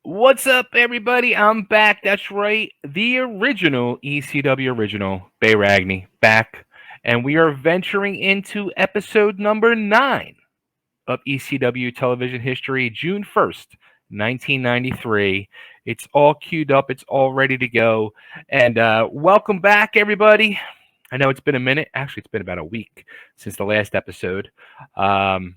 What's up, everybody? I'm back. That's right. The original ECW original, Bay Ragney, back. And we are venturing into episode number 9 of ECW television history, June 1st, 1993. It's all queued up, it's all ready to go. And welcome back, everybody. I know it's been a minute. Actually, it's been about a week since the last episode. Um,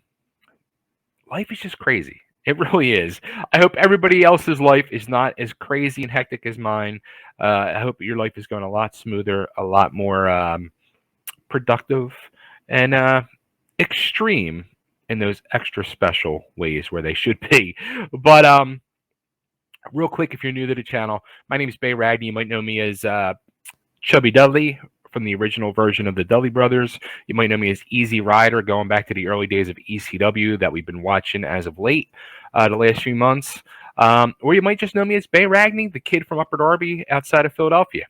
Life is just crazy. It really is. I hope everybody else's life is not as crazy and hectic as mine. I hope your life is going a lot smoother, a lot more productive, and extreme in those extra special ways where they should be. But real quick, if you're new to the channel, my name is Bay Ragney. You might know me as Chubby Dudley from the original version of the Dudley Brothers. You might know me as Easy Rider, going back to the early days of ECW that we've been watching as of late, the last few months. Or you might just know me as Bay Ragney, the kid from Upper Darby outside of Philadelphia.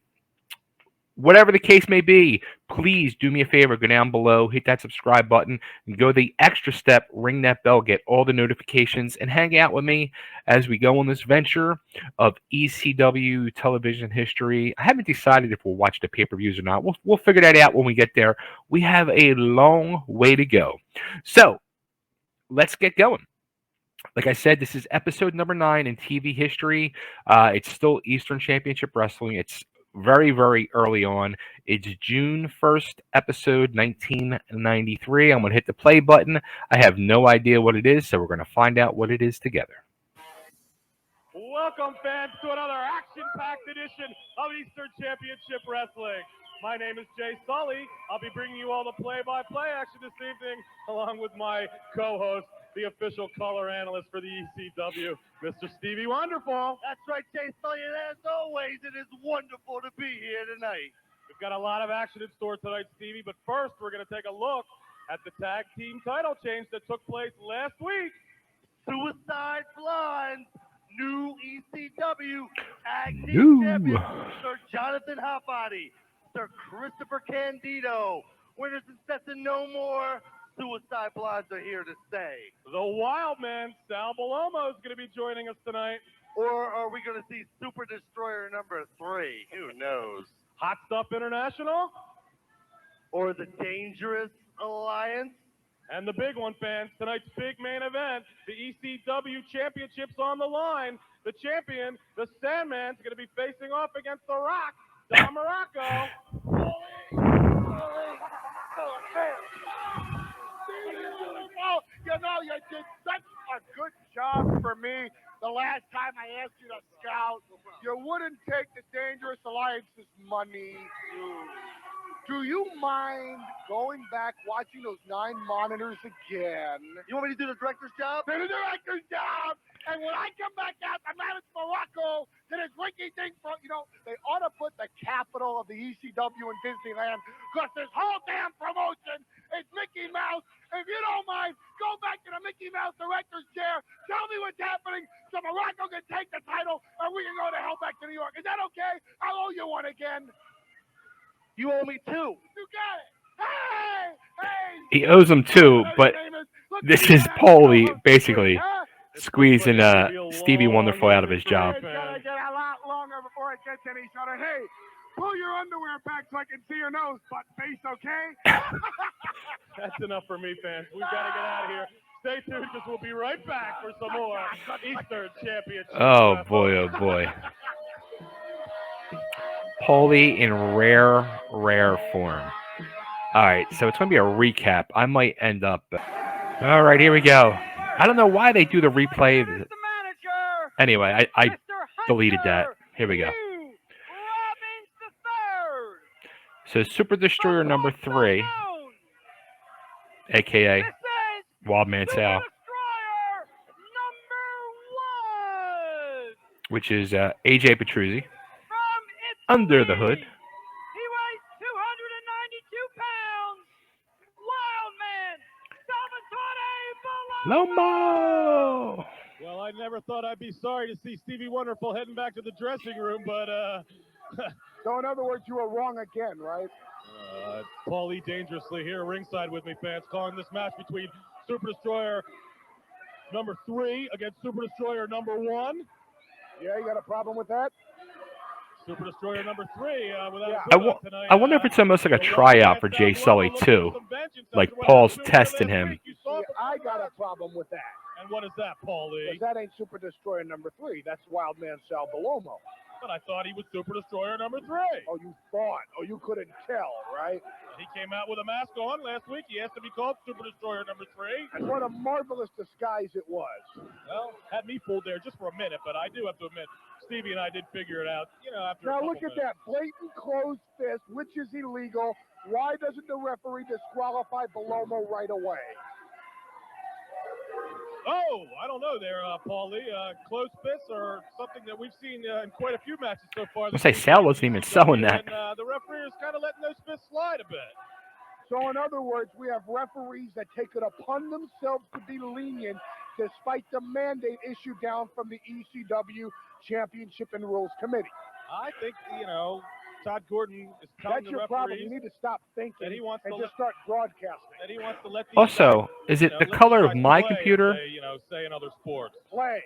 Whatever the case may be, please do me a favor, go down below, hit that subscribe button, and go the extra step, ring that bell, get all the notifications, and hang out with me as we go on this venture of ECW television history. I haven't decided if we'll watch the pay-per-views or not. We'll figure that out when we get there. We have a long way to go. So, let's get going. Like I said, this is episode number 9 in TV history. It's still Eastern Championship Wrestling. It's very, very early on. It's June 1st, episode 1993. I'm going to hit the play button. I have no idea what it is, so we're going to find out what it is together. Welcome, fans, to another action-packed edition of Eastern Championship Wrestling. My name is Jay Sully. I'll be bringing you all the play-by-play action this evening, along with my co-host, the official color analyst for the ECW, Mr. Stevie Wonderful. That's right, Jay Sully, and as always, it is wonderful to be here tonight. We've got a lot of action in store tonight, Stevie, but first we're going to take a look at the tag team title change that took place last week. Suicide Blondes, new ECW tag team champions, Sir Jonathan Hotbody, Sir Christopher Candido, winners and sets and no more. Suicide Blondes are here to stay. The Wildman, Sal Balomo, is going to be joining us tonight. Or are we going to see Super Destroyer number 3? Who knows? Hot Stuff International. Or the Dangerous Alliance. And the big one, fans, tonight's big main event, the ECW Championship's on the line. The champion, the Sandman's going to be facing off against The Rock, Don Morocco. You did such a good job for me the last time I asked you to scout. You wouldn't take the Dangerous Alliance's money. Do you mind going back, watching those 9 monitors again? You want me to do the director's job? Do the director's job! And when I come back out, I'm out of Morocco to this rinky thing for, they ought to put the capital of the ECW in Disneyland, because this whole damn promotion is Mickey Mouse. If you don't mind, go back to the Mickey Mouse director's chair, tell me what's happening, so Morocco can take the title, and we can go to hell back to New York. Is that okay? I'll owe you one again. You owe me 2. You got it. Hey! He owes him 2, but this is Paulie basically squeezing Stevie Wonderful out of his job. It's gonna get a lot longer before it gets any shorter. Hey, pull your underwear back so I can see your nose, butt face, okay? That's enough for me, fans. We've got to get out of here. Stay tuned, because we'll be right back for some more Eastern Championship. Oh boy, oh boy. Paulie in rare form. All right, so it's going to be a recap. I might end up. All right, here we go. I don't know why they do the replay. Anyway, I deleted that. Here we go. So Super Destroyer number 3, aka Wildman Sal, which is AJ Petruzzi. Under the hood. He weighs 292 pounds. Wildman, Salvatore Lomo! Well, I never thought I'd be sorry to see Stevie Wonderful heading back to the dressing room, but So in other words, you were wrong again, right? Paulie dangerously here ringside with me, fans, calling this match between Super Destroyer number 3 against Super Destroyer number 1. Yeah, you got a problem with that? Super Destroyer number 3 without Yeah. a good tonight. I wonder if it's almost like a the tryout for Wildman Jay Sal Sully Paloma looking too. for some vengeance Like after what Paul's happened to him testing last him. week. You saw See, it I before got a that. problem with that. And what is that, Paulie? Because that ain't Super Destroyer number 3. That's Wildman Sal Paloma. But I thought he was Super Destroyer number 3. Oh, you thought. Oh, you couldn't tell, right? He came out with a mask on last week. He asked to be called Super Destroyer number 3. And what a marvelous disguise it was. Well, had me fooled there just for a minute, but I do have to admit, Stevie and I did figure it out, after Now a couple look at minutes. that blatant closed fist, which is illegal. Why doesn't the referee disqualify Paloma right away? Oh, I don't know there, Paulie. Close fists are something that we've seen in quite a few matches so far. I say Sal wasn't even selling that. And the referee is kind of letting those fists slide a bit. So in other words, we have referees that take it upon themselves to be lenient despite the mandate issued down from the ECW Championship and Rules Committee. I think, Todd Gordon is telling That's the your problem. referees You need to stop thinking that he wants and to just start broadcasting. that he wants to let these Also, guys, is it the let color these of guys my play, computer as they, say in other sports. Play.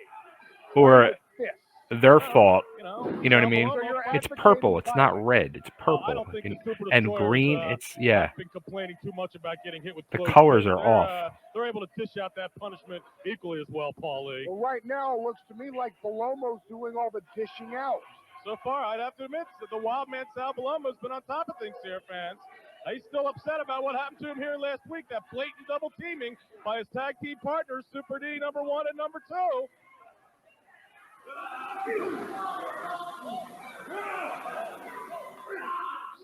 or Fist. their fault? You know You know what I mean? So you're It's advocating purple. It's not violence. red. It's I purple don't think the Super and Destroyers, green. It's yeah. have been complaining too much about getting hit with The close colors fists. are They're, off. They're able to dish out that punishment equally as well, Paulie. Well, right now, it looks to me like Palomo's doing all the dishing out. So far, I'd have to admit that the Wildman Sal Palomo's been on top of things here, fans. He's still upset about what happened to him here last week, that blatant double teaming by his tag team partners, Super D number 1 and number 2.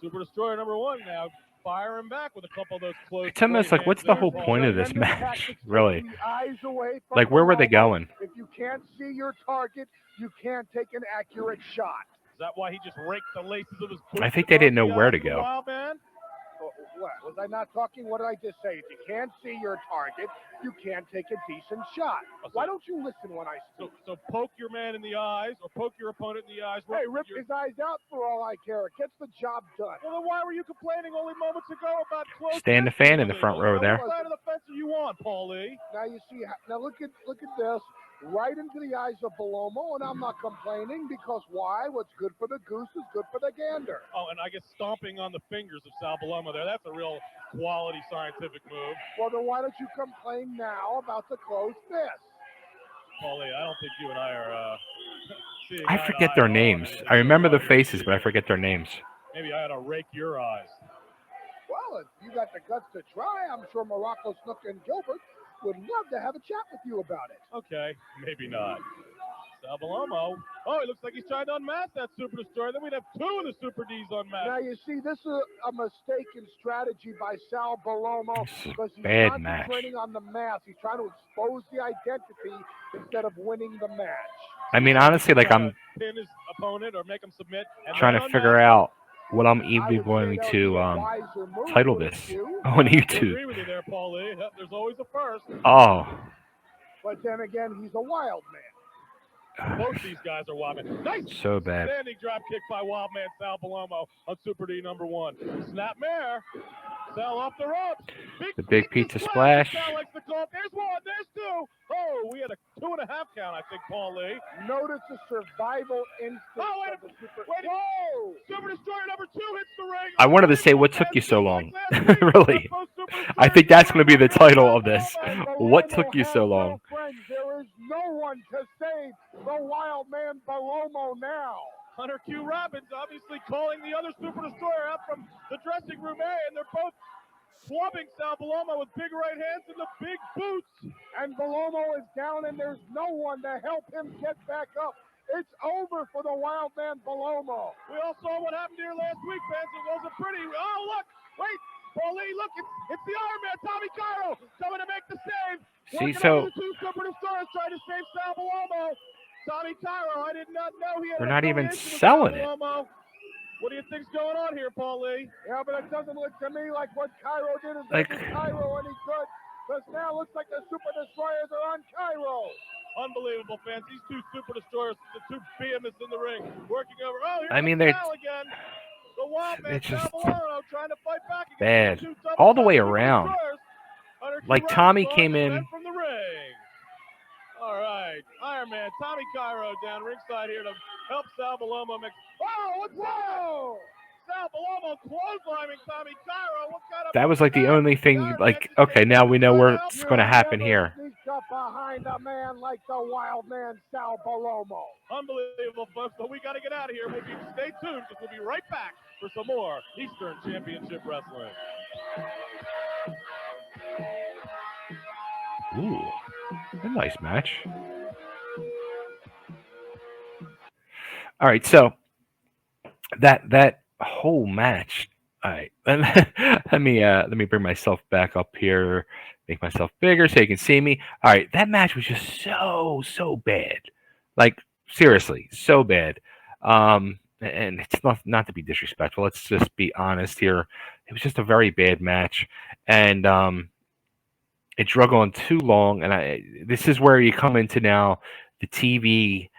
Super Destroyer number 1 now firing back with a couple of those close. It's almost like, what's the whole point of this match? Really? Like, where were they going? If you can't see your target, you can't take an accurate shot. Is that why he just raked the laces of his boots? I think they didn't know where to across the go. Wild Man? What? Was I not talking? What did I just say? If you can't see your target, you can't take a decent shot. Why don't you listen when I speak? So poke your man in the eyes or poke your opponent in the eyes. Hey, rip his eyes out for all I care. It gets the job done. Well, then why were you complaining only moments ago about close? Stand the fan in the front row there. What side of the fence are you on, Paulie? Now you see. Now look at this. Right into the eyes of Palomo, and I'm not complaining because why? What's good for the goose is good for the gander. Oh, and I guess stomping on the fingers of Sal Palomo there. That's a real quality scientific move. Well, then why don't you complain now about the closed fist? Paulie, I don't think you and I are seeing I eye to forget eye their at all. names. Maybe I remember the you're faces, but I forget their names. Maybe I ought to rake your eyes. Well, if you got the guts to try, I'm sure Morocco, Snook, and Gilbert would love to have a chat with you about it. Okay, maybe not. Sal Palomo. Oh, it looks like he's trying to unmask that Super Destroyer. Then we'd have 2 of the Super Ds unmasked. Now, you see, this is a mistake in strategy by Sal Palomo because he's bad match. concentrating on the mask. He's trying to expose the identity instead of winning the match. I mean, honestly, like I'm Pin his opponent or make him submit. And trying then to figure unmask him. out what I'm I even would say going that would to be a wiser move, title wouldn't this you? on I YouTube. agree with you there, Paulie. There's always a first. Oh, But then again, he's a wild man. Both these guys are Wildman. Nice so bad. standing drop kick by Wildman Sal Palomo on Super D number 1. Snapmare. Sal off the ropes. The big pizza splash. Sal likes to call. There's 1. There's 2. Oh, we had a 2.5 count, I think, Paulie. Notice the survival instinct of the Super. Whoa! Super Destroyer number 2 hits the ring. I wanted to say, what took you so long? Really. I think that's going to be the title of this. What took you so long? Friends, there is no one to save the wild man Palomo now. Hunter Q. Robbins obviously calling the other Super Destroyer out from the dressing room area, and they're both clubbing Sal Palomo with big right hands and the big boots. And Palomo is down, and there's no one to help him get back up. It's over for the wild man Palomo. We all saw what happened here last week, fans. It wasn't pretty. Oh, look. Wait. Paulie, look. It's the Iron Man, Tommy Cairo, coming to make the save. See, Working so over the 2 Super Destroyers trying to save Sal Palomo. Tommy Cairo, I did not know he had They're an not even affiliation with selling Sal it. Palomo. What do you think's going on here, Paulie? Yeah, but it doesn't look to me like what Cairo did is Like- making Cairo any good. Because now it looks like the Super Destroyers are on Cairo. Unbelievable, fans. These 2 Super Destroyers, the 2 behemoths in the ring, working over. Oh, here I mean, comes they're- Sal again. The Wildman it's just Sal Palomo trying to fight back against bad. the 2 double All the way Super around. Destroyers. Hunter Q. Like, Robbins Tommy on came the in- men from the ring. All right. right, Iron Man, Tommy Cairo down ringside here to help Sal Balomo mix. Oh, what's that? Sal Balomo clotheslining Tommy Cairo. What kind of That was like the only thing, like, okay, now we know what's going to happen here. Sneak up behind a man like the Wildman Sal Balomo. Unbelievable, folks, but we got to get out of here. Stay tuned because we'll be right back for some more Eastern Championship Wrestling. Ooh, a nice match. All right, so that whole match. All right, let me bring myself back up here, make myself bigger so you can see me. All right, that match was just so bad, like seriously, so bad. And it's not to be disrespectful. Let's just be honest here. It was just a very bad match, and it drug on too long. And this is where you come into now the TV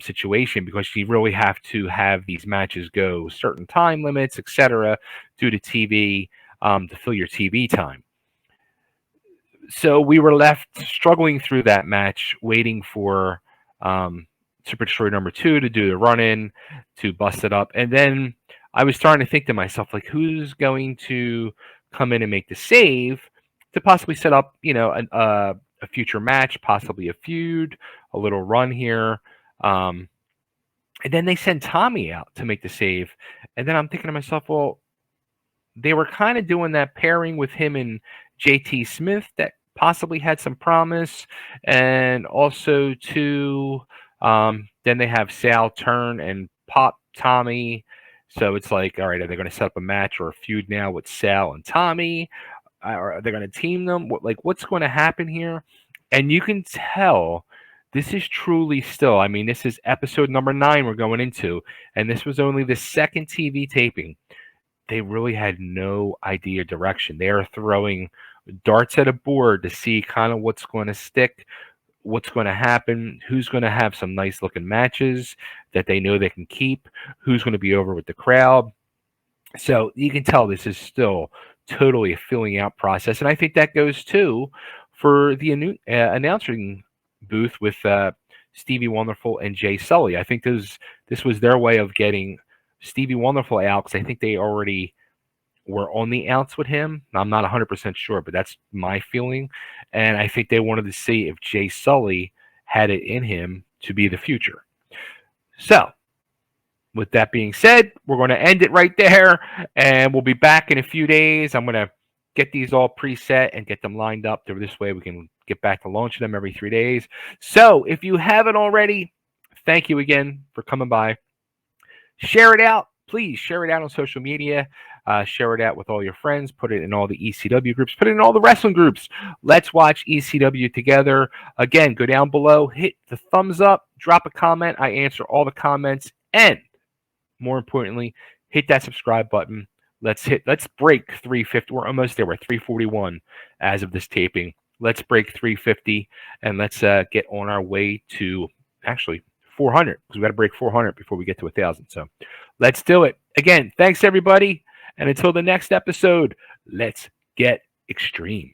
situation, because you really have to have these matches go certain time limits, etc., due to TV, to fill your TV time. So we were left struggling through that match, waiting for Super Destroyer number 2 to do the run in, to bust it up. And then I was starting to think to myself, like, who's going to come in and make the save to possibly set up, a future match, possibly a feud, a little run here. And then they send Tommy out to make the save. And then I'm thinking to myself, well, they were kind of doing that pairing with him and JT Smith that possibly had some promise. And also, too, then they have Sal turn and pop Tommy. So it's like, all right, are they going to set up a match or a feud now with Sal and Tommy? Are they going to team them? What's going to happen here? And you can tell this is truly still, I mean, this is episode number 9 we're going into, and this was only the second TV taping. They really had no idea direction. They are throwing darts at a board to see kind of what's going to stick, what's going to happen, who's going to have some nice looking matches that they know they can keep, who's going to be over with the crowd. So you can tell this is still totally a filling out process. And I think that goes too for the announcing booth with Stevie Wonderful and Jay Sully. I think this was their way of getting Stevie Wonderful out, because I think they already were on the outs with him. I'm not 100% sure, but that's my feeling. And I think they wanted to see if Jay Sully had it in him to be the future. So, with that being said, we're going to end it right there, and we'll be back in a few days. I'm going to get these all preset and get them lined up. This way we can get back to launching them every 3 days. So, if you haven't already, thank you again for coming by. Share it out. Please share it out on social media. Share it out with all your friends. Put it in all the ECW groups. Put it in all the wrestling groups. Let's watch ECW together. Again, go down below. Hit the thumbs up. Drop a comment. I answer all the comments. And more importantly, hit that subscribe button. Let's break 350. We're almost there. We're 341 as of this taping. Let's break 350, and let's get on our way to actually 400, because we got to break 400 before we get to 1,000. So let's do it. Again, thanks everybody. And until the next episode, let's get extreme.